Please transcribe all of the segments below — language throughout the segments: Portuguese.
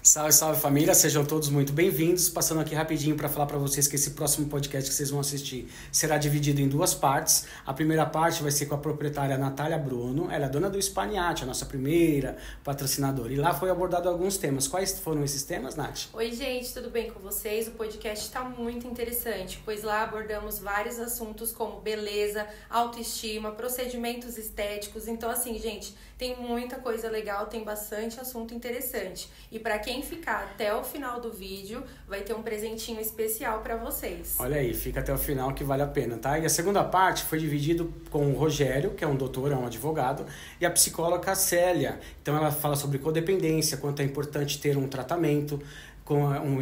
Salve, salve família, sejam todos muito bem-vindos. Passando aqui rapidinho para falar para vocês que esse próximo podcast que vocês vão assistir será dividido em duas partes. A primeira parte vai ser com a proprietária Natália Bruno, ela é dona do Spaniate, a nossa primeira patrocinadora. E lá foi abordado alguns temas. Quais foram esses temas, Nath? Oi, gente, tudo bem com vocês? O podcast está muito interessante, pois lá abordamos vários assuntos como beleza, autoestima, procedimentos estéticos. Então, assim, gente, tem muita coisa legal, tem bastante assunto interessante. E para quem ficar até o final do vídeo, vai ter um presentinho especial para vocês. Olha aí, fica até o final que vale a pena, tá? E a segunda parte foi dividido com o Rogério, que é um doutor, é um advogado, e a psicóloga Célia. Então ela fala sobre codependência, quanto é importante ter um tratamento,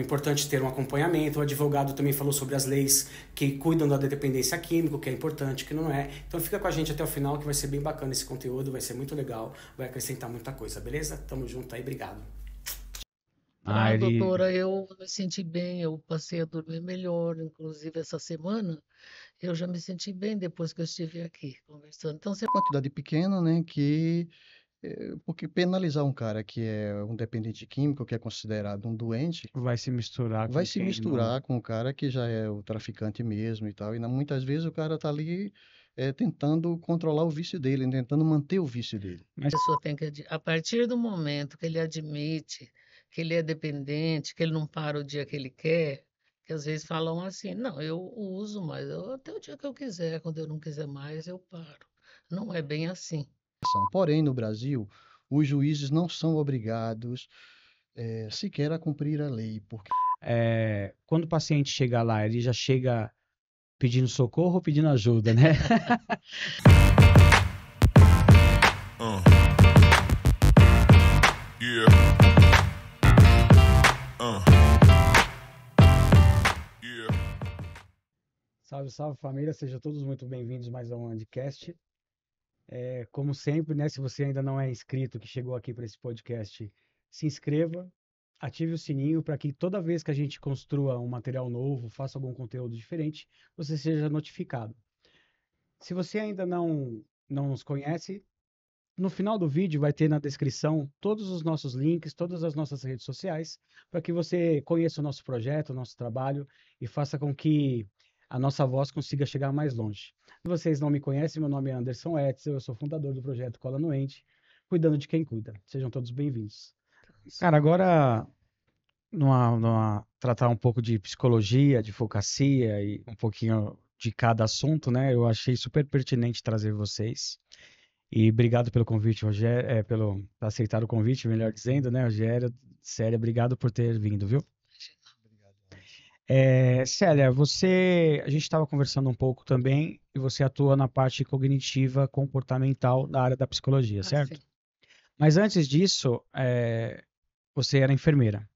importante ter um acompanhamento. O advogado também falou sobre as leis que cuidam da dependência química, o que é importante, o que não é. Então fica com a gente até o final que vai ser bem bacana esse conteúdo, vai ser muito legal, vai acrescentar muita coisa, beleza? Tamo junto aí, obrigado. Doutora, eu me senti bem, eu passei a dormir melhor, inclusive essa semana, eu já me senti bem depois que eu estive aqui conversando. Então, você... Quantidade pequena, né, porque penalizar um cara que é um dependente químico, que é considerado um doente, vai se misturar com o cara que já é o traficante mesmo e tal, e muitas vezes o cara tá ali tentando controlar o vício dele, tentando manter o vício dele. A pessoa tem que, a partir do momento que ele admite que ele é dependente, que ele não para o dia que ele quer, que às vezes falam assim, não, eu uso, mas até o dia que eu quiser, quando eu não quiser mais, eu paro. Não é bem assim. Porém, no Brasil, os juízes não são obrigados sequer a cumprir a lei, porque... Quando o paciente chega lá, ele já chega pedindo socorro ou pedindo ajuda, né? Salve, salve família, sejam todos muito bem-vindos mais a um Andcast. Como sempre, né, se você ainda não é inscrito, que chegou aqui para esse podcast, se inscreva, ative o sininho para que toda vez que a gente construa um material novo, faça algum conteúdo diferente, você seja notificado. Se você ainda não nos conhece, no final do vídeo vai ter na descrição todos os nossos links, todas as nossas redes sociais, para que você conheça o nosso projeto, o nosso trabalho e faça com que a nossa voz consiga chegar mais longe. Se vocês não me conhecem, meu nome é Anderson Etzel, eu sou fundador do projeto Cola no Ente, cuidando de quem cuida. Sejam todos bem-vindos. Cara, agora, tratar um pouco de psicologia, advocacia e um pouquinho de cada assunto, né? Eu achei super pertinente trazer vocês. E obrigado pelo convite, Rogério, por aceitar o convite, melhor dizendo, né, Rogério? Célia, obrigado por ter vindo, viu? Célia, a gente estava conversando um pouco também, e você atua na parte cognitiva comportamental da área da psicologia, certo? Sim. Mas antes disso, você era enfermeira.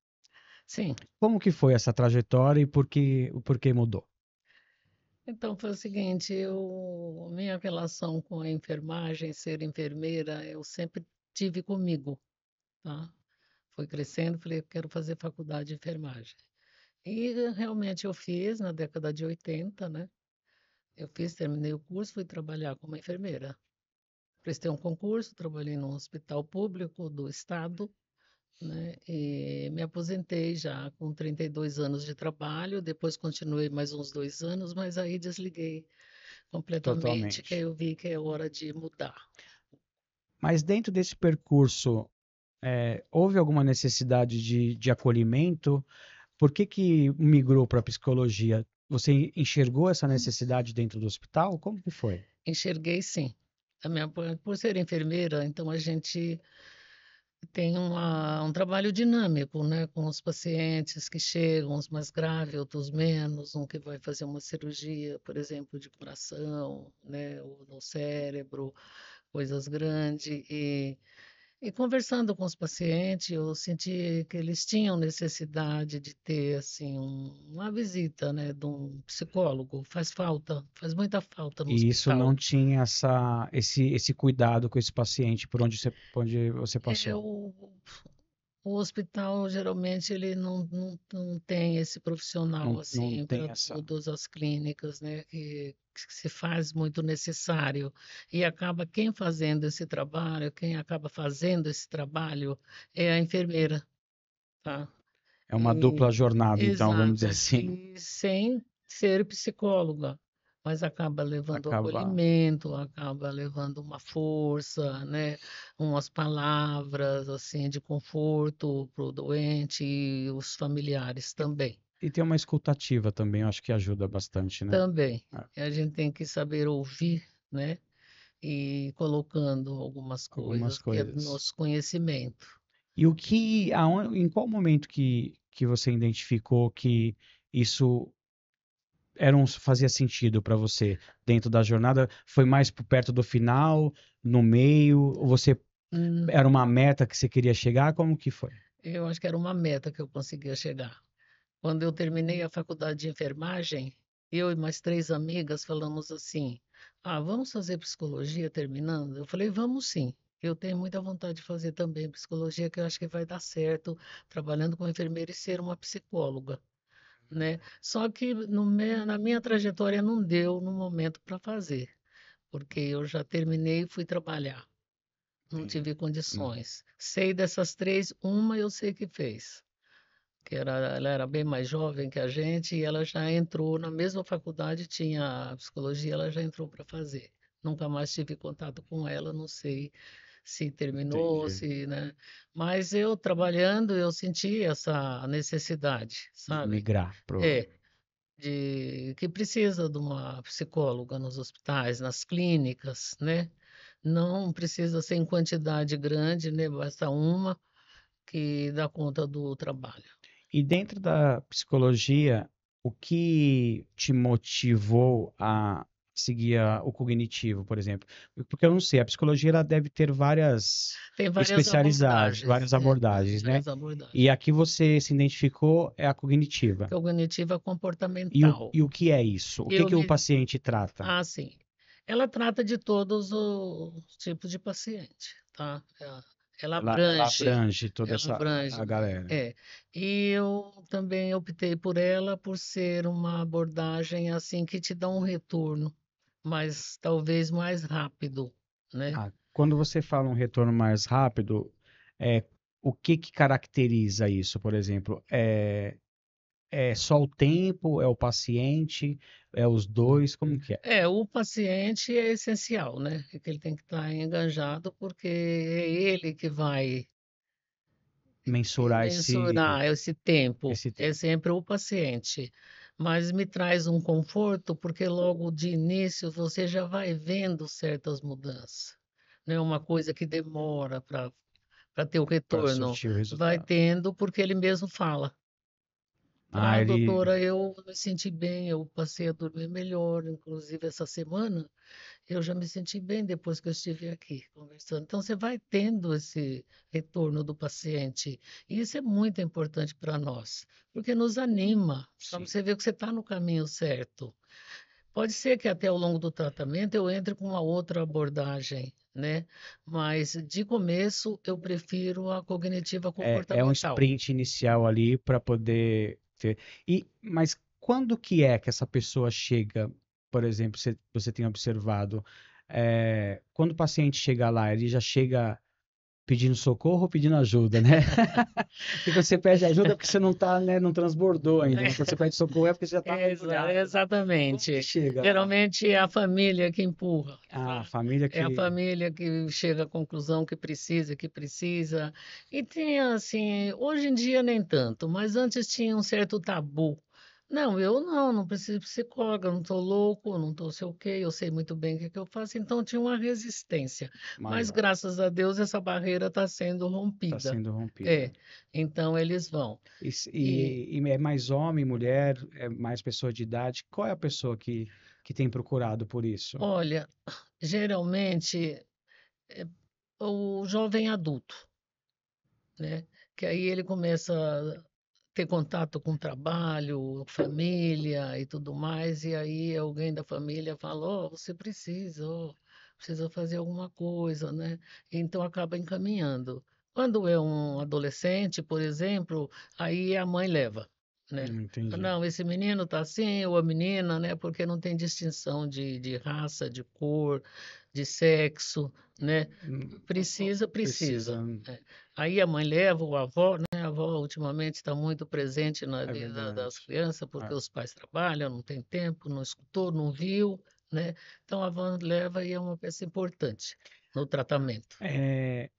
Sim. Como que foi essa trajetória e por que mudou? Então, foi o seguinte, minha relação com a enfermagem, ser enfermeira, eu sempre tive comigo, tá? Foi crescendo, falei, eu quero fazer faculdade de enfermagem. E realmente eu fiz na década de 80, né? Terminei o curso, fui trabalhar como enfermeira. Prestei um concurso, trabalhei num hospital público do estado, né? E me aposentei já com 32 anos de trabalho, depois continuei mais uns 2 anos, mas aí desliguei completamente, que aí eu vi que é hora de mudar. Mas dentro desse percurso, houve alguma necessidade de acolhimento? Por que migrou para a psicologia? Você enxergou essa necessidade dentro do hospital? Como que foi? Enxerguei, sim. Por ser enfermeira, então a gente tem um trabalho dinâmico, né, com os pacientes que chegam, uns mais graves, outros menos, um que vai fazer uma cirurgia, por exemplo, de coração, né, ou no cérebro, coisas grandes. E conversando com os pacientes, eu senti que eles tinham necessidade de ter assim uma visita, né, de um psicólogo. Faz falta, faz muita falta no E isso hospital. não tinha esse cuidado com esse paciente por onde você passou? O hospital geralmente ele não tem esse profissional Não assim tem para essa. todas as clínicas, né, que se faz muito necessário. E acaba quem fazendo esse trabalho, quem acaba fazendo esse trabalho é a enfermeira. tá? É uma E, dupla jornada, então, vamos dizer exato, assim. e sem ser psicóloga, mas acaba levando Acabar. acolhimento, acaba levando uma força, né? Umas palavras assim de conforto para o doente e os familiares também. E tem uma escutativa também, eu acho que ajuda bastante, né? Também. É, A gente tem que saber ouvir, né? E colocando algumas algumas coisas que é do coisas. nosso conhecimento. E em qual momento que você identificou que isso fazia sentido para você dentro da jornada? Foi mais por perto do final, no meio? Ou você Hum, era uma meta que você queria chegar? Como que foi? Eu acho que era uma meta que eu conseguia chegar. Quando eu terminei a faculdade de enfermagem, eu e mais 3 amigas falamos assim: ah, vamos fazer psicologia terminando? Eu falei: vamos sim. Eu tenho muita vontade de fazer também psicologia, que eu acho que vai dar certo trabalhando com enfermeira e ser uma psicóloga, né? Só que na minha trajetória não deu no momento para fazer, porque eu já terminei e fui trabalhar. Não Entendi. tive Hum. condições. Sei dessas 3, uma eu sei que fez, ela era bem mais jovem que a gente e ela já entrou na mesma faculdade, tinha a psicologia, ela já entrou para fazer. Nunca mais tive contato com ela, não sei se terminou, Entendi. se, né? Mas eu trabalhando, eu senti essa necessidade, De sabe? migrar pro. É, de que precisa de uma psicóloga nos hospitais, nas clínicas, né? Não precisa ser em quantidade grande, né? Basta uma que dá conta do trabalho. E dentro da psicologia, o que te motivou a seguir o cognitivo, por exemplo? Porque eu não sei, a psicologia ela deve ter Tem várias especializadas, abordagens, várias abordagens, né? várias abordagens. E a que você se identificou é a cognitiva. Cognitiva E o, comportamental. e o que é isso? O que Eu que o me, paciente trata? sim. Ela trata de todos os tipos de paciente, tá? Ela Ela abrange, abrange toda ela essa abrange. a galera. É. E eu também optei por ela por ser uma abordagem assim que te dá um retorno, mas talvez mais rápido, né? Quando você fala um retorno mais rápido, é, o que que caracteriza isso, por exemplo? É só o tempo? É o paciente? É os dois? Como que é? O paciente é essencial, né? É que ele tem que estar enganjado, porque é ele que vai Mensurar mensurar esse tempo. esse É tempo. sempre o paciente. Mas me traz um conforto, porque logo de início você já vai vendo certas mudanças. Não é uma coisa que demora para ter o Para retorno. surtir o Vai resultado. tendo porque ele mesmo fala. Ah, Ah, ele. doutora, eu me senti bem, eu passei a dormir melhor, inclusive essa semana. Eu já me senti bem depois que eu estive aqui conversando. Então, você vai tendo esse retorno do paciente. E isso é muito importante para nós, porque nos anima, para Sim. você ver que você está no caminho certo. Pode ser que até ao longo do tratamento eu entre com uma outra abordagem, né? Mas de começo eu prefiro a cognitiva É um comportamental. sprint inicial ali para poder ter. Mas quando que é que essa pessoa chega, por exemplo, você tem observado, quando o paciente chega lá, ele já chega pedindo socorro ou pedindo ajuda, né? Porque quando você pede ajuda é porque você não tá, né, não transbordou ainda, mas quando você pede socorro é porque você já está mergulhado, né? Como que Exatamente. chega lá? Geralmente é a família que empurra, A tá? família É a que família que chega à conclusão que precisa, que precisa. E tem assim, hoje em dia nem tanto, mas antes tinha um certo tabu. Não, eu não preciso de psicóloga, eu não estou louco, eu não estou sei o quê, eu sei muito bem o que que eu faço. Então tinha uma resistência. Mas maior graças a Deus essa barreira está sendo está rompida. sendo rompida. É, então eles vão. E E é mais homem, mulher, é mais pessoa de idade? Qual é a pessoa que tem procurado por isso? olha, geralmente é o jovem adulto, né? Que aí ele começa a ter contato com trabalho, família e tudo mais, e aí alguém da família fala, você precisa, precisa fazer alguma coisa, né? Então acaba encaminhando. Quando é um adolescente, por exemplo, aí a mãe leva, né? Entendi. Não, esse menino tá assim, ou a menina, né? Porque não tem distinção de raça, de cor, de sexo, né? Hum, Precisa, Precisa. precisa. É. Aí a mãe leva, o avô, né? avó ultimamente está muito presente na É vida das verdade. crianças, porque É. os pais trabalham, não tem tempo, não escutou, não viu, né? Então a avó leva e é uma peça importante no tratamento. É,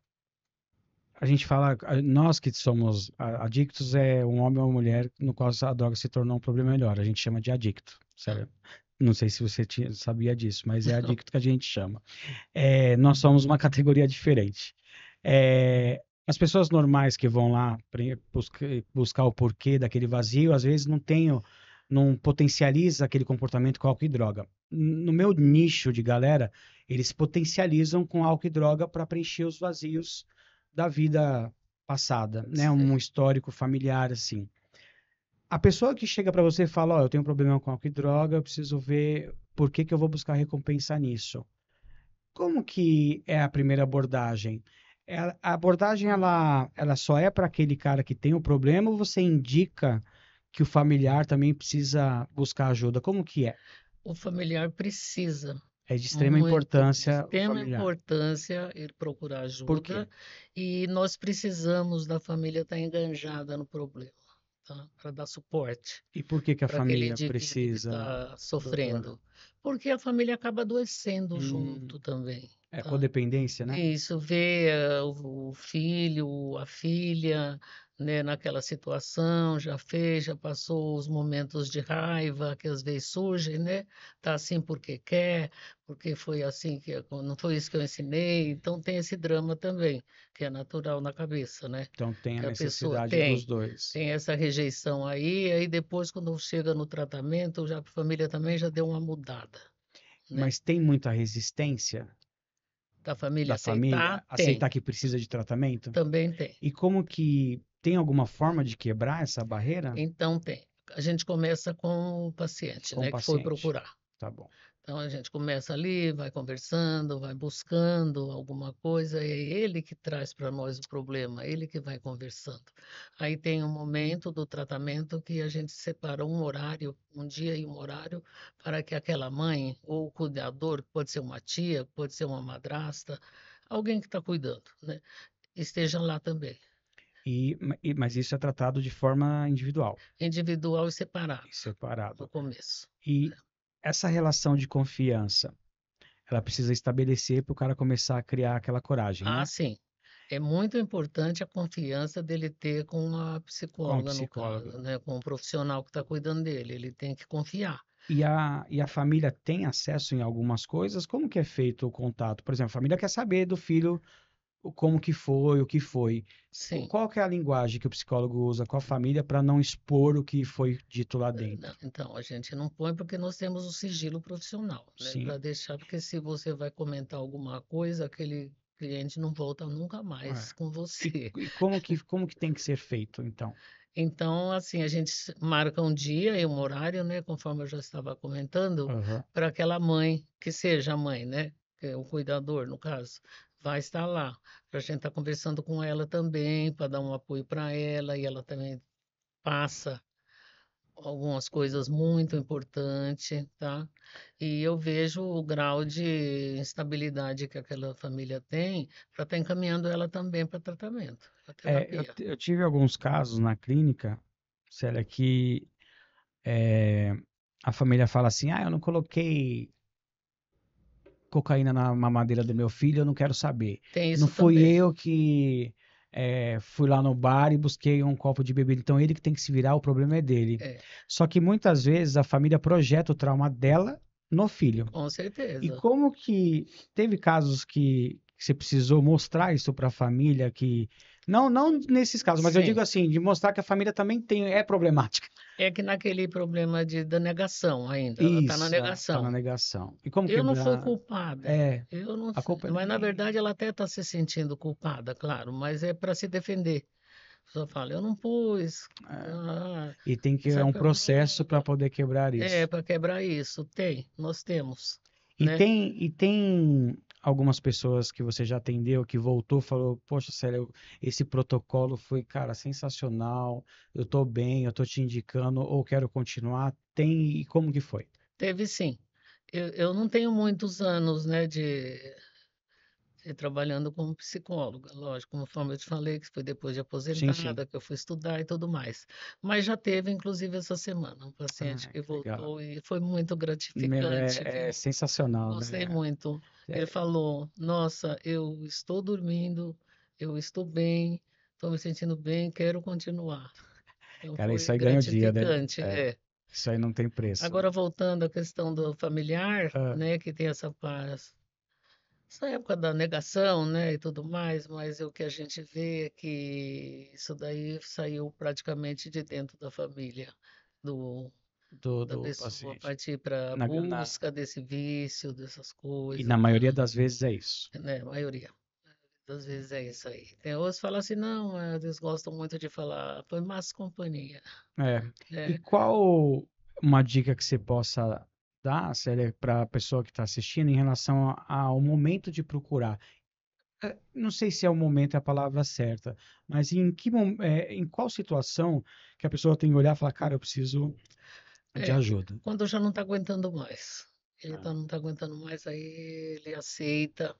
a gente fala, nós que somos adictos, é um homem ou uma mulher no qual a droga se tornou um problema melhor. A gente chama de adicto, sério. Não sei se você sabia disso, mas é adicto que a gente chama. Nós somos uma categoria diferente. As pessoas normais que vão lá buscar o porquê daquele vazio, às vezes não potencializa aquele comportamento com álcool e droga. No meu nicho de galera, eles potencializam com álcool e droga para preencher os vazios da vida passada, né? Um histórico familiar, assim. A pessoa que chega para você e fala, ó, eu tenho um problema com álcool e droga, eu preciso ver por que que eu vou buscar recompensa nisso. Como que é a primeira abordagem? A abordagem, ela só é para aquele cara que tem o problema ou você indica que o familiar também precisa buscar ajuda? Como que é? O familiar precisa, É de extrema muito, de importância o extrema familiar. importância ir procurar Por quê? ajuda e nós precisamos da família estar enganjada no problema, tá? Para dar suporte E por que que a para aquele família indivíduo que precisa, está doutora? sofrendo. Porque a família acaba adoecendo Hum, junto também, é tá? codependência, né? Isso, ver o filho, a filha, né, naquela situação, já fez, já passou os momentos de raiva que às vezes surgem, né? Tá assim porque quer, porque foi assim não foi isso que eu ensinei. Então tem esse drama também, que é natural na cabeça, né? Então tem a Que a pessoa necessidade dos dois. tem essa rejeição aí depois quando chega no tratamento, já a família também já deu uma mudada, né? Mas tem muita resistência Da família da família aceitar, tem, aceitar que precisa de tratamento? também tem. E como que tem alguma forma de quebrar essa barreira Então tem. A gente começa com o paciente, com o né, que foi paciente? procurar. Tá bom. Então a gente começa ali, vai conversando, vai buscando alguma coisa, e é ele que traz para nós o problema, ele que vai conversando. Aí tem um momento do tratamento que a gente separa um horário, um dia e um horário, para que aquela mãe ou o cuidador, pode ser uma tia, pode ser uma madrasta, alguém que está cuidando, né, esteja lá também, Mas isso é tratado de forma individual individual e separado e no separado. começo. E essa relação de confiança, ela precisa estabelecer para o cara começar a criar aquela coragem, Ah, né? sim. É muito importante a confiança dele ter com uma Com o psicóloga, no psicólogo. caso, né? Com o profissional que está cuidando dele. Ele tem que confiar. E a família tem acesso em algumas coisas? Como que é feito o contato? Por exemplo, a família quer saber do filho como que foi, o que foi. Sim. Qual que é a linguagem que o psicólogo usa com a família para não expor o que foi dito lá dentro? Então, a gente não põe porque nós temos o sigilo profissional, né? Sim. Para deixar, porque se você vai comentar alguma coisa, aquele cliente não volta nunca mais É. com você. E como que tem que ser feito, então? Então, assim, a gente marca um dia e um horário, né? Conforme eu já estava comentando, Aham. para aquela mãe, que seja a mãe, né? Que é o cuidador, no caso, vai estar lá. Para a gente estar conversando com ela também, para dar um apoio para ela, e ela também passa algumas coisas muito importantes, tá? E eu vejo o grau de instabilidade que aquela família tem para estar encaminhando ela também para tratamento, para terapia. Eu tive alguns casos na clínica, Célia, que a família fala assim: ah, eu não coloquei cocaína na mamadeira do meu filho, eu não quero saber. Tem Não isso fui também. eu que fui lá no bar e busquei um copo de bebida, então ele que tem que se virar, o problema é dele. É, Só que muitas vezes a família projeta o trauma dela no filho. com E certeza. como que teve casos que você precisou mostrar isso para a família que não nesses casos, mas eu digo Sim. assim, de mostrar que a família também é problemática. É que naquele problema da negação ainda, ela está na Isso, tá na negação. negação. E como Eu não fui quebrar? culpada. É, Eu não, a culpa é mas na minha. verdade ela até está se sentindo culpada, claro, mas é para se defender. A pessoa fala, eu não pus. É. Ah, E tem que isso é é um para processo para poder quebrar isso. para quebrar isso. Nós temos, E né? tem algumas pessoas que você já atendeu que voltou e falou, poxa, sério, esse protocolo foi, cara, sensacional. Eu tô bem, eu tô te indicando ou quero continuar. Tem, e como que foi? Teve sim. Eu não tenho muitos anos, né, e trabalhando como psicóloga, lógico, conforme eu te falei, que foi depois de Sim, sim. aposentada, que eu fui estudar e tudo mais. Mas já teve, inclusive, essa semana, um paciente que Que legal. voltou e foi muito Meu, gratificante, é viu? sensacional, Gostei né? muito. Ele É, falou: Nossa, eu estou dormindo, eu estou bem, estou me sentindo bem, quero continuar. Então cara, isso foi aí ganha o dia, né? gratificante, É, é. isso aí não tem preço. Agora voltando à questão do familiar, Ah, né, que tem essa época da negação, né, e tudo mais, mas o que a gente vê é que isso daí saiu praticamente de dentro da família, do, da do pessoa paciente. partir para a Na, na- busca desse vício, dessas e coisas, na tá? maioria das vezes é isso. Né, a maioria das vezes é isso aí. Tem outros que falam assim, não, eles gostam muito de falar, foi más companhia, É. E né? qual uma dica que você possa dar, Célia, para a pessoa que está assistindo em relação ao momento de procurar? Não sei se é o momento é a palavra certa, mas em qual situação que a pessoa tem que olhar e falar, cara, eu preciso de É, ajuda. quando já não está aguentando mais. Ah, Não está aguentando mais, aí ele aceita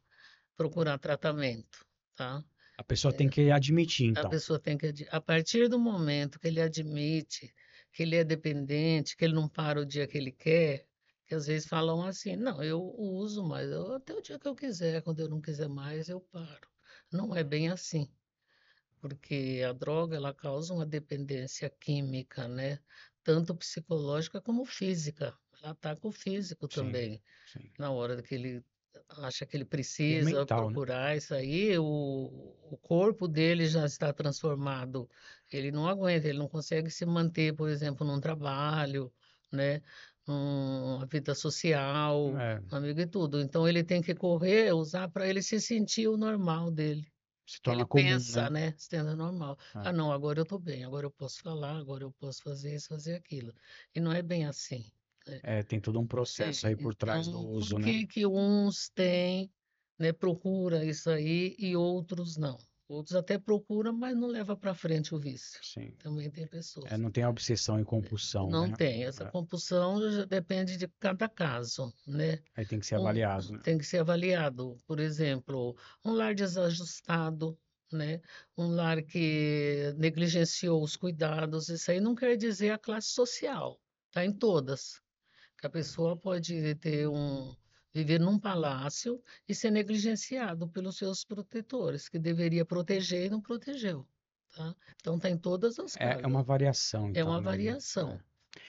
procurar tratamento, tá? a pessoa tem que admitir, A então. pessoa tem que, a partir do momento que ele admite que ele é dependente, que ele não para o dia que ele quer, que às vezes falam assim, não, eu uso, mas até o dia que eu quiser, quando eu não quiser mais, eu paro. Não é bem assim, porque a droga, ela causa uma dependência química, né? Tanto psicológica como física. Ela ataca o físico Sim, também sim. na hora que ele acha que ele E é precisa mental, né? procurar isso aí, o corpo dele já está transformado. Ele não aguenta, ele não consegue se manter, por exemplo, num trabalho, né? Numa vida social, É, amigo e tudo. Então ele tem que correr, usar para ele se sentir o normal dele. se Ele torna comum, pensa, né? né? Se tendo normal. É. Ah, não, agora eu estou bem, agora eu posso falar, agora eu posso fazer isso, fazer aquilo. E não é bem assim, né? É, tem todo um processo aí por trás do Então, uso, por né? que uns têm, né, procura isso aí e outros não? Outros até procuram, mas não leva para frente o vício. Sim. Também tem É, pessoas. não tem a obsessão e compulsão, Não né? tem. Essa É, compulsão já depende de cada caso, né? aí tem que ser Um- avaliado, né? tem que ser avaliado. Por exemplo, um lar desajustado, né? Um lar que negligenciou os cuidados. Isso aí não quer dizer a classe social. Tá em todas. Que a pessoa pode viver num palácio e ser negligenciado pelos seus protetores, que deveria proteger e não protegeu, tá? Então tem todas as É casas. uma variação, É então, uma né? variação. É.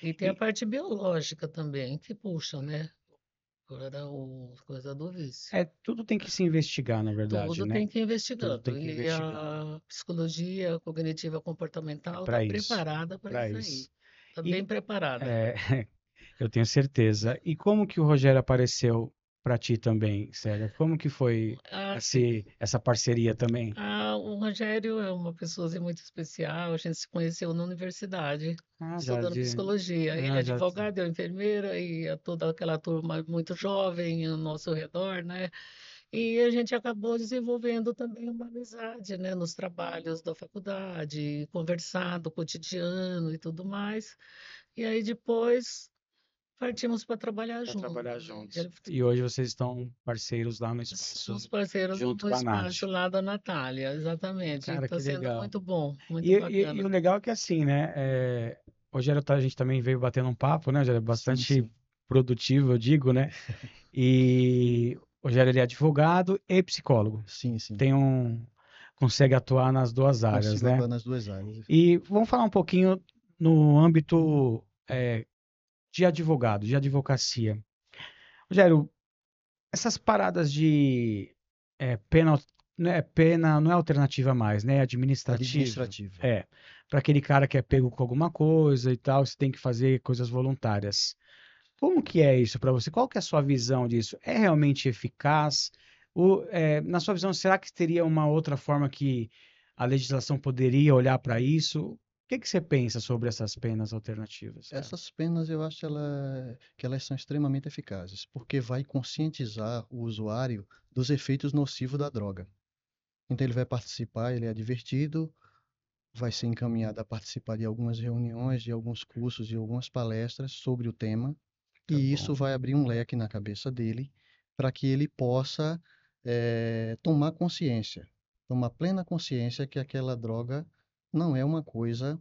E tem a E parte biológica também, que puxa, né? Agora o coisa do vício. tudo tem que se investigar, na verdade, Tudo né? tem que ir Tudo tem investigando. que ir E investigando. a psicologia cognitiva É comportamental está para isso, preparada para para isso aí. isso. Está bem E preparada. é, eu tenho certeza. E como que o Rogério apareceu para ti também, Célia? Como que foi Ah, sim. essa parceria também? Ah, o Rogério é uma pessoa assim, muito especial. A gente se conheceu na universidade, Ah, estudando psicologia. Ele é já, advogado, eu enfermeira, e toda aquela turma muito jovem ao nosso redor, né? E a gente acabou desenvolvendo também uma amizade, né? Nos trabalhos da faculdade, conversar do cotidiano e tudo mais. E aí depois partimos para trabalhar para trabalhar junto, né? juntos. E hoje vocês estão parceiros lá no Somos espaço parceiros junto no com a Nath. espaço lá da Natália, exatamente. Cara, Está que sendo legal. muito bom, E, muito e o bacana. legal é que assim, né? Rogério, a gente também veio batendo um papo, né? Rogério? Sim, Bastante sim. produtivo, eu digo, né? E o Rogério, ele é advogado e psicólogo. Sim, sim. Consegue atuar nas duas áreas, Consigo né? atuar nas duas áreas. E vamos falar um pouquinho no âmbito de advogado, de advocacia. Rogério, essas paradas de pena, pena não é alternativa mais, né? É administrativa. Administrativa. É, para aquele cara que é pego com alguma coisa e tal, você tem que fazer coisas voluntárias. Como que é isso para você? Qual que é a sua visão disso? É realmente eficaz? Na sua visão, será que teria uma outra forma que a legislação poderia olhar para isso? O que que você pensa sobre essas penas alternativas, cara? Essas penas eu acho que elas são extremamente eficazes, porque vai conscientizar o usuário dos efeitos nocivos da droga. Então ele vai participar, ele é divertido, vai ser encaminhado a participar de algumas reuniões, de alguns cursos, de algumas palestras sobre o tema, Tá e bom. isso vai abrir um leque na cabeça dele para que ele possa tomar consciência, tomar plena consciência que aquela droga não é uma coisa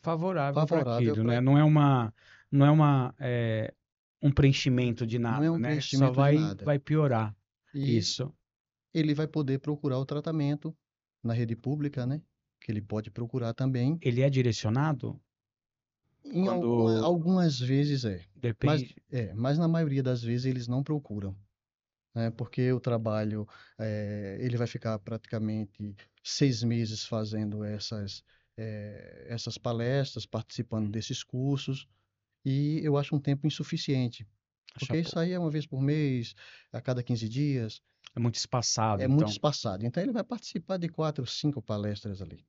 Favorável para favorável aquilo, né? para. Não é um preenchimento de Não é nada, um né? Só preenchimento de nada. vai piorar E isso. ele vai poder procurar o tratamento na rede pública, né? Que ele pode procurar também. Ele é direcionado Em quando algumas vezes depende. mas na maioria das vezes eles não procuram, né? Porque o trabalho, ele vai ficar praticamente 6 meses fazendo essas palestras, participando desses cursos, e eu acho um tempo insuficiente, Acha porque isso aí pouco. é uma vez por mês, a cada 15 dias, É muito espaçado, é muito então. espaçado. Então ele vai participar de 4, 5 palestras ali.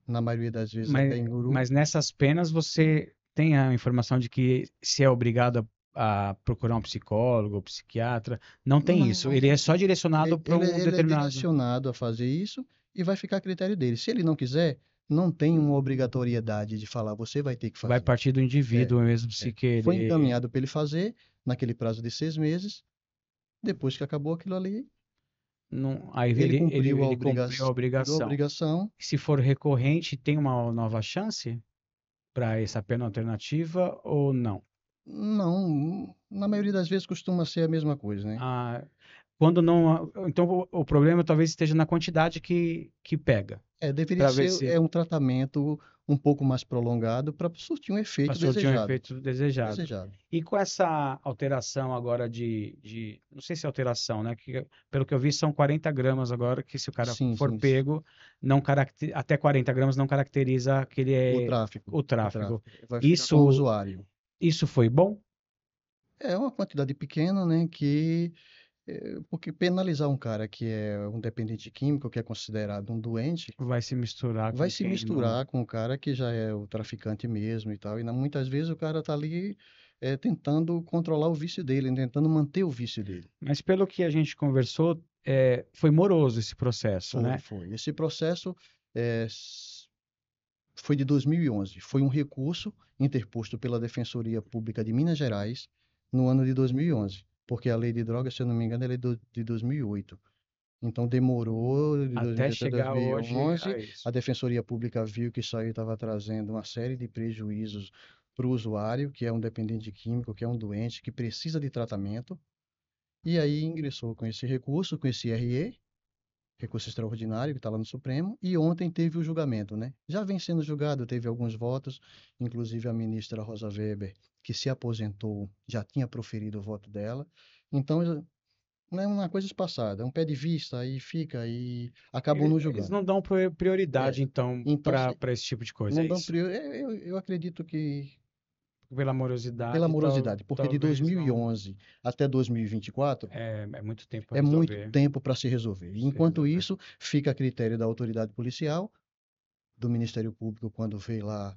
Na maioria das vezes até em grupo. Mas nessas penas você tem a informação de que se é obrigado a procurar um psicólogo ou psiquiatra. Não tem isso. Ele é Não, só direcionado para um ele é determinado. direcionado a fazer isso e vai ficar a critério dele. Se ele não quiser, não tem uma obrigatoriedade de falar, você vai ter que Vai fazer. partir do É, indivíduo mesmo se Foi querer. encaminhado para ele fazer naquele prazo de 6 meses. Depois que acabou aquilo ali, Não, aí ele cumpriu ele cumpriu a a obrigação. obrigação. Se for recorrente, tem uma nova chance para essa pena alternativa ou não? Não, na maioria das vezes costuma ser a mesma coisa, né? Ah, quando não. Então o problema talvez esteja na quantidade que pega, Deveria para ver ser se um tratamento um pouco mais prolongado para surtir um efeito passou de um desejado. efeito desejado. Desejado. E com essa alteração agora não sei se é alteração, né? Que, pelo que eu vi, são 40 gramas agora, que se o cara Sim, for sim, sim. pego, não até 40 gramas não caracteriza que ele O é tráfico. o O tráfico. tráfico. Vai ficar como Isso, usuário. isso foi bom? É uma quantidade pequena, né? Porque penalizar um cara que é um dependente químico, que é considerado um doente, Vai se misturar vai com se quem não. misturar com o cara que já é o traficante mesmo e tal. E muitas vezes o cara tá ali tentando controlar o vício dele, tentando manter o vício dele. Mas pelo que a gente conversou, foi moroso esse processo, Foi, né? foi. Esse processo eh, s- foi de 2011. Foi um recurso interposto pela Defensoria Pública de Minas Gerais no ano de 2011. Porque a lei de drogas, se eu não me engano, ela é de 2008. Então demorou de Até 2008 a chegar hoje a 2011. A isso. Defensoria Pública viu que isso aí estava trazendo uma série de prejuízos para o usuário, que é um dependente químico, que é um doente, que precisa de tratamento. E aí ingressou com esse recurso, com esse RE, recurso extraordinário, que está lá no Supremo, e ontem teve o julgamento, né? Já vem sendo julgado, teve alguns votos, inclusive a ministra Rosa Weber, que se aposentou, já tinha proferido o voto dela. Então, não é uma coisa espaçada, é um pé de vista, aí fica, e acabam não Eles julgando. não dão prioridade, É. então, Então, para esse tipo de coisa, não é dão isso? prioridade. Eu acredito que Pela pela morosidade, morosidade, porque de talvez não. 2011 até 2024 É muito tempo para é muito resolver. tempo para se resolver. E Se enquanto resolver. isso, fica a critério da autoridade policial, do Ministério Público, quando vê lá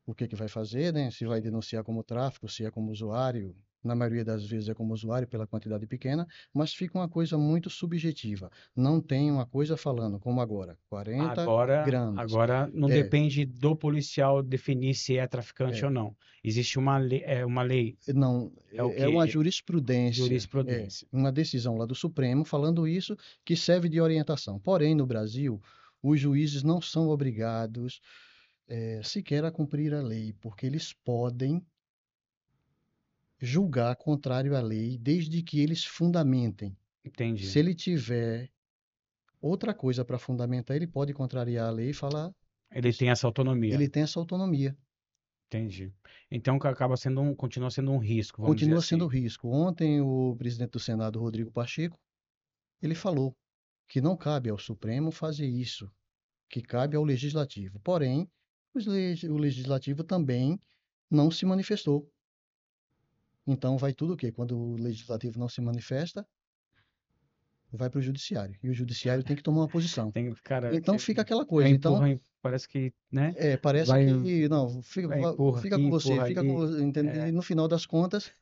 o que vai fazer, né? Se vai denunciar como tráfico, se é como usuário. Na maioria das vezes é como usuário pela quantidade pequena, mas fica uma coisa muito subjetiva. Não tem uma coisa falando, como agora, 40 gramas. Agora não É, depende do policial definir se é traficante é, ou não. Existe uma lei, não, é o é uma que? jurisprudência, Jurisprudência. uma decisão lá do Supremo falando isso, que serve de orientação. Porém, no Brasil, os juízes não são obrigados sequer a cumprir a lei, porque eles podem julgar contrário à lei, desde que eles fundamentem. Se Entendi. ele tiver outra coisa para fundamentar, ele pode contrariar a lei e falar Ele isso. tem essa autonomia. Ele tem essa autonomia. Entendi. Então continua sendo um risco, vamos dizer Continua sendo assim. risco. Ontem, o presidente do Senado, Rodrigo Pacheco, ele falou que não cabe ao Supremo fazer isso, que cabe ao Legislativo. Porém, o Legislativo também não se manifestou. Então, vai tudo o quê? Quando o Legislativo não se manifesta, vai para o Judiciário. E o Judiciário tem que tomar uma posição. Cara, Então fica aquela é coisa. Então, parece que, né? parece Vai, que não, empurra fica aqui, com você, empurra fica com ali. você, entende? E no final das contas,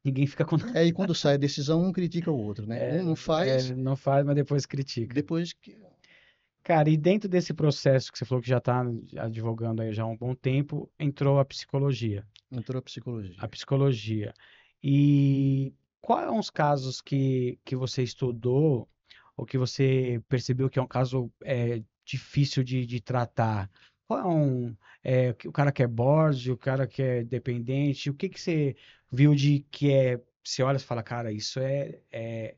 Ninguém fica com. aí quando sai a decisão, um critica o outro, né? Um não faz, Não faz, mas depois critica. depois que Cara, e dentro desse processo que você falou que já está advogando aí já há um bom tempo, entrou a psicologia. entrou a psicologia. A psicologia. E Quais são os casos que você estudou ou que você percebeu que é um caso difícil de tratar? Qual é o cara que é board, o cara que é dependente? O que que você viu de você olha e fala, cara, isso é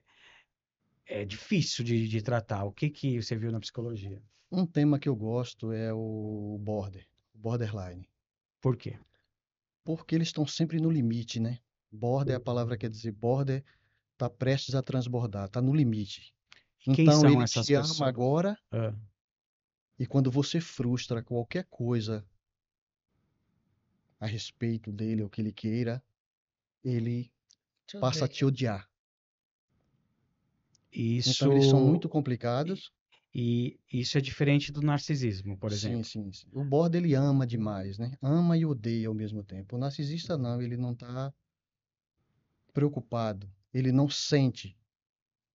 difícil de tratar. O que que você viu na psicologia? Um tema que eu gosto é o borderline, Por quê? porque eles estão sempre no limite, né? Border, a palavra quer dizer border, está prestes a transbordar, está no limite. E quem Então são ele essas te ama pessoas? agora Ah, e quando você frustra qualquer coisa a respeito dele ou que ele queira, ele Te passa a te odeia. odiar. Então eles são isso muito complicados. e isso é diferente do narcisismo, por Sim, exemplo. sim, sim. O border ele ama demais, né? Ama e odeia ao mesmo tempo. O narcisista não, ele não está preocupado, ele não sente.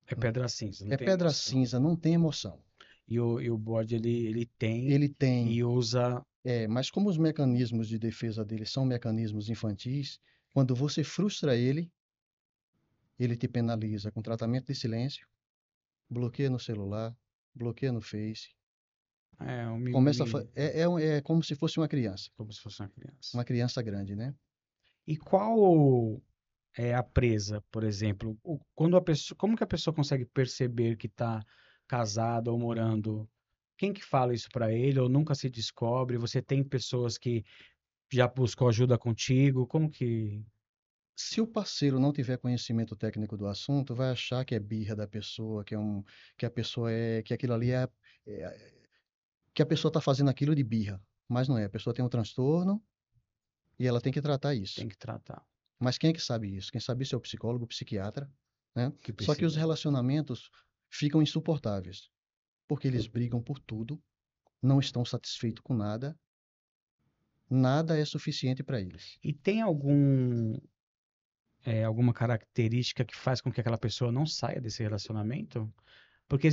É pedra cinza, não É tem pedra emoção. cinza, não tem emoção. E o bode ele tem Ele tem, e usa. mas como os mecanismos de defesa dele são mecanismos infantis, quando você frustra ele, ele te penaliza com tratamento de silêncio, bloqueia no celular, bloqueia no Face, é como se fosse como se fosse uma criança. uma criança grande, né? E qual é a presa, por exemplo? Quando a pessoa, como que a pessoa consegue perceber que está casada ou morando? Quem que fala isso para ele ou nunca se descobre? Você tem pessoas que já buscou ajuda contigo? Como que Se o parceiro não tiver conhecimento técnico do assunto, vai achar que é birra da pessoa, que a pessoa que aquilo ali é- que a pessoa está fazendo aquilo de birra, mas não é. A pessoa tem um transtorno e ela tem que tratar isso. tem que tratar? Mas quem é que sabe isso? Quem sabe isso é o psicólogo, o psiquiatra, né? Que Só que os precisa. relacionamentos ficam insuportáveis, porque eles brigam por tudo, não estão satisfeitos com nada, nada é suficiente para eles. E tem alguma característica que faz com que aquela pessoa não saia desse relacionamento? Porque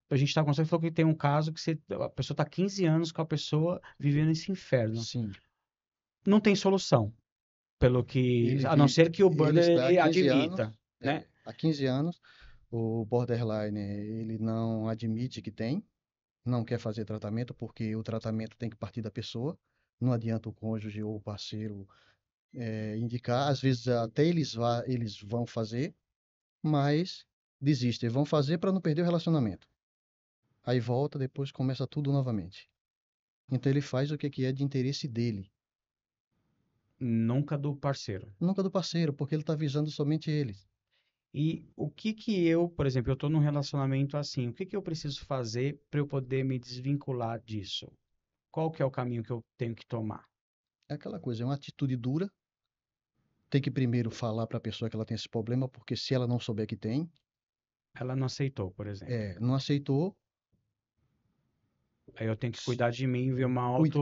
a gente está conversando, falou que tem um caso que a pessoa está 15 anos com a pessoa vivendo esse inferno. Sim, Não tem solução, pelo que, a não ser que o ele Burner está há ele 15 anos, admita, né? há 15 anos, o borderline, ele não admite que tem, não quer fazer tratamento, porque o tratamento tem que partir da pessoa, não adianta o cônjuge ou o parceiro indicar, às vezes até eles vão fazer, mas desistem, vão fazer para não perder o relacionamento. Aí volta, depois começa tudo novamente. Então ele faz o que é de interesse dele, Nunca do parceiro. nunca do parceiro, porque ele está visando somente ele. E o que que eu, por exemplo, eu estou num relacionamento assim, o que que eu preciso fazer para eu poder me desvincular disso? Qual que é o caminho que eu tenho que tomar? É aquela coisa, é uma atitude dura. Tem que primeiro falar para a pessoa que ela tem esse problema, porque se ela não souber que tem, Ela não aceitou, por exemplo. não aceitou, Aí eu tenho que cuidar de mim, ver cuide.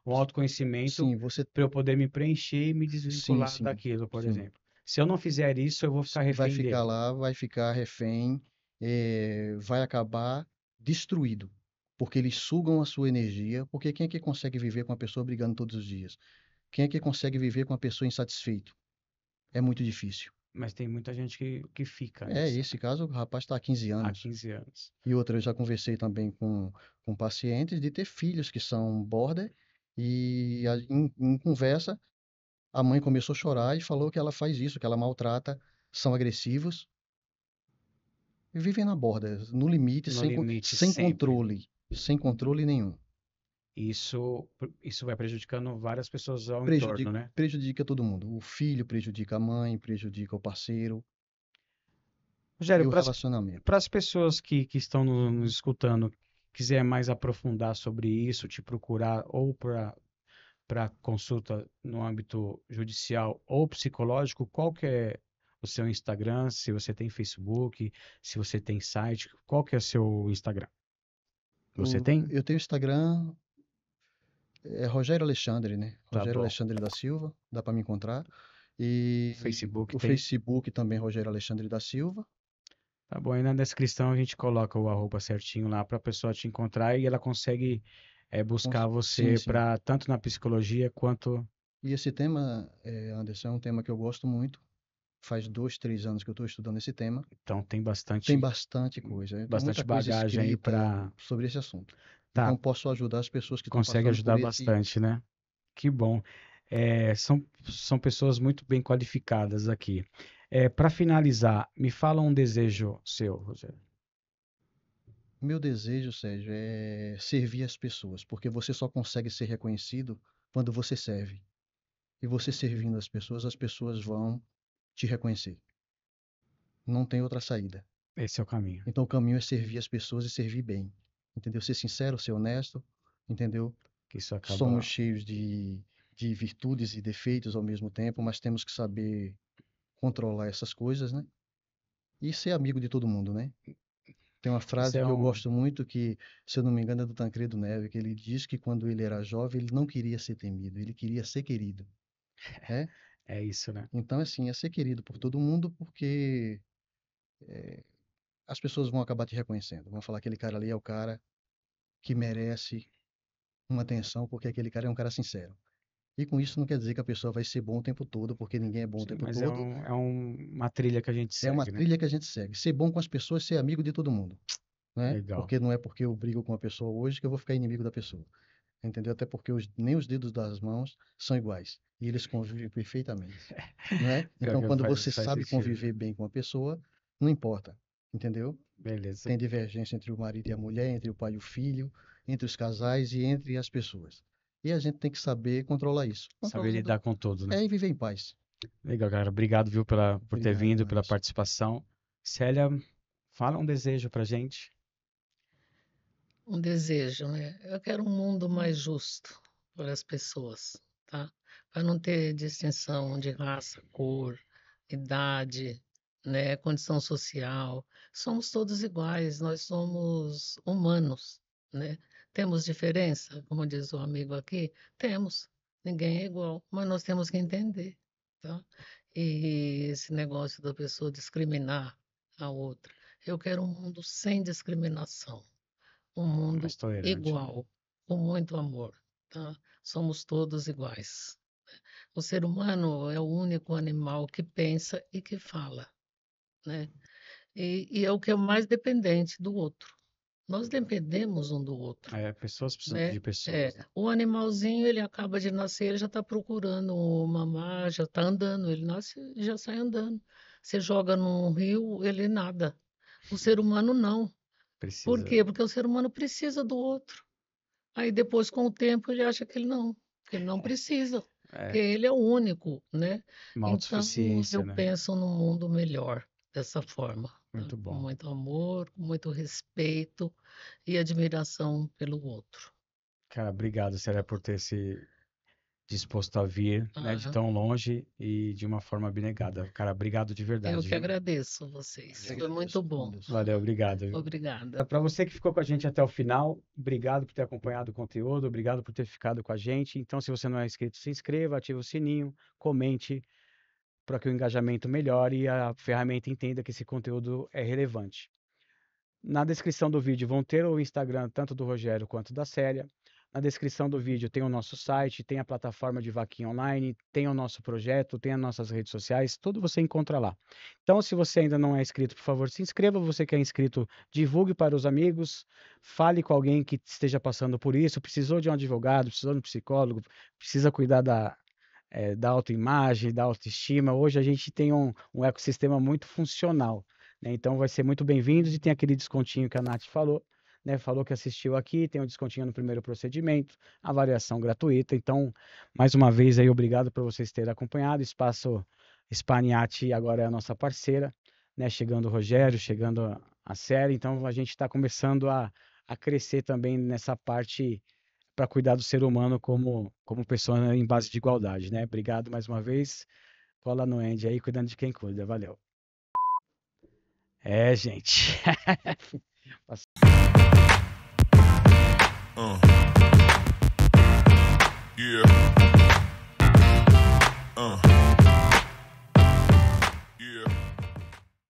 um autoconhecimento Sim, você. para eu poder me preencher e me Sim, desvincular sim, daquilo, por sim. exemplo. Se eu não fizer isso, eu vou ficar Vai refém ficar dele. lá, vai ficar refém, vai acabar destruído, porque eles sugam a sua energia. Porque quem é que consegue viver com uma pessoa brigando todos os dias? Quem é que consegue viver com uma pessoa insatisfeito? É muito difícil. Mas tem muita gente que fica nisso, né? Esse caso, o rapaz está há 15 Há anos. 15 anos. E outra, eu já conversei também com pacientes de ter filhos que são border, e em conversa, a mãe começou a chorar e falou que ela faz isso, que ela maltrata, são agressivos e vivem na borda, no limite, No limite sem sempre. controle, sem controle nenhum. Isso vai prejudicando várias pessoas ao entorno, né? Prejudica todo mundo. O filho prejudica a mãe, prejudica o parceiro Rogério, e o relacionamento. para as pessoas que estão nos escutando, quiser mais aprofundar sobre isso, te procurar ou para consulta no âmbito judicial ou psicológico, qual que é o seu Instagram? Se você tem Facebook, se você tem site, qual que é o seu Instagram? Você tem? Eu tenho Instagram, Rogério Alexandre, né? Tá Rogério bom. Alexandre da Silva, dá para me encontrar. E Facebook o tem? Facebook também, Rogério Alexandre da Silva. Tá bom. Aí na descrição a gente coloca o arroba certinho lá para a pessoa te encontrar e ela consegue buscar Sim, você sim. para tanto na psicologia quanto E esse tema, Anderson, é um tema que eu gosto muito. Faz 2, 3 anos que eu estou estudando esse tema. Então tem Tem bastante bastante coisa. Tem bastante muita coisa bagagem aí escrita para. sobre esse assunto. Tá, Então posso ajudar as pessoas que estão consegue passando por ajudar esse. bastante, né? Que bom. São pessoas muito bem qualificadas aqui. Para finalizar, me fala um desejo seu, Rogério. Meu desejo, Sérgio, é servir as pessoas, porque você só consegue ser reconhecido quando você serve. E você servindo as pessoas vão te reconhecer. Não tem outra saída. Esse é o caminho. Então o caminho é servir as pessoas e servir bem. Entendeu? Ser sincero, ser honesto, entendeu? Que isso acaba. Somos cheios de virtudes e defeitos ao mesmo tempo, mas temos que saber controlar essas coisas, né? E ser amigo de todo mundo, né? Tem uma Isso frase é que eu um. gosto muito que, se eu não me engano, é do Tancredo Neves, que ele diz que quando ele era jovem, ele não queria ser temido, ele queria ser querido. É? É isso, né? Então, assim, é ser querido por todo mundo, porque as pessoas vão acabar te reconhecendo. Vão falar que aquele cara ali é o cara que merece uma atenção, porque aquele cara é um cara sincero. E com isso não quer dizer que a pessoa vai ser bom o tempo todo, porque ninguém é bom o Sim, tempo mas todo. uma trilha que a gente É uma segue, né? trilha que a gente segue. Ser bom com as pessoas, ser amigo de todo mundo, né? Legal. Porque não é porque eu brigo com uma pessoa hoje que eu vou ficar inimigo da pessoa. Entendeu? Até porque nem os dedos das mãos são iguais. E eles convivem perfeitamente, não é? Pior Então, que quando você faz sabe sentido. conviver bem com a pessoa, não importa, entendeu? Beleza. Tem divergência entre o marido e a mulher, entre o pai e o filho, entre os casais e entre as pessoas. E a gente tem que saber controlar isso. Saber lidar com tudo, né? E viver em paz. Legal, cara. Obrigado, viu, por ter Obrigado, vindo, pela Anderson. participação. Célia, fala um desejo pra gente. Um desejo, né? Eu quero um mundo mais justo para as pessoas, tá? Para não ter distinção de raça, cor, idade, né? Condição social. Somos todos iguais, nós somos humanos, né? Temos diferença, como diz o amigo aqui? Temos. Ninguém é igual, mas nós temos que entender, tá? E esse negócio da pessoa discriminar a outra. Eu quero um mundo sem discriminação, um mundo Mais tolerante, né? igual, com muito amor, tá? Somos todos iguais. O ser humano é o único animal que pensa e que fala, né? E é o que é mais dependente do outro. Nós dependemos um do outro, Pessoas precisam né? de pessoas, né? O animalzinho, ele acaba de nascer, ele já está procurando mamar, já está andando, ele nasce e já sai andando. Você joga num rio, ele nada. O ser humano não. Por Precisa. quê? Porque o ser humano precisa do outro. Aí depois, com o tempo, ele acha que ele não precisa, que É, ele é o único, né? uma Então, autossuficiência, eu né? penso num mundo melhor dessa forma, tá? Muito Com bom. muito amor, com muito respeito e admiração pelo outro. Cara, obrigado, Célia, por ter se disposto a vir, né, de Ah, tão longe e de uma forma abnegada. Cara, obrigado de eu verdade, que viu? agradeço vocês. Eu Foi agradeço, muito bom. Anderson. Valeu, obrigado, viu? Obrigada. Para você que ficou com a gente até o final, obrigado por ter acompanhado o conteúdo, obrigado por ter ficado com a gente. Então, se você não é inscrito, se inscreva, ative o sininho, comente para que o engajamento melhore e a ferramenta entenda que esse conteúdo é relevante. Na descrição do vídeo vão ter o Instagram tanto do Rogério quanto da Célia. Na descrição do vídeo tem o nosso site, tem a plataforma de vaquinha online, tem o nosso projeto, tem as nossas redes sociais, tudo você encontra lá. Então, se você ainda não é inscrito, por favor, se inscreva. Você que é inscrito, divulgue para os amigos, fale com alguém que esteja passando por isso, precisou de um advogado, precisou de um psicólogo, precisa cuidar da autoimagem, da autoestima. Hoje a gente tem um ecossistema muito funcional, né? Então vai ser muito bem-vindo e tem aquele descontinho que a Nath falou, né? Falou que assistiu aqui, tem um descontinho no primeiro procedimento, avaliação gratuita. Então, mais uma vez aí, obrigado por vocês terem acompanhado. Espaço Spaniati agora é a nossa parceira, né? Chegando o Rogério, chegando a série. Então a gente está começando a crescer também nessa parte para cuidar do ser humano como pessoa em base de igualdade, né? Obrigado mais uma vez. Cola no End aí, cuidando de quem cuida. Valeu. Gente.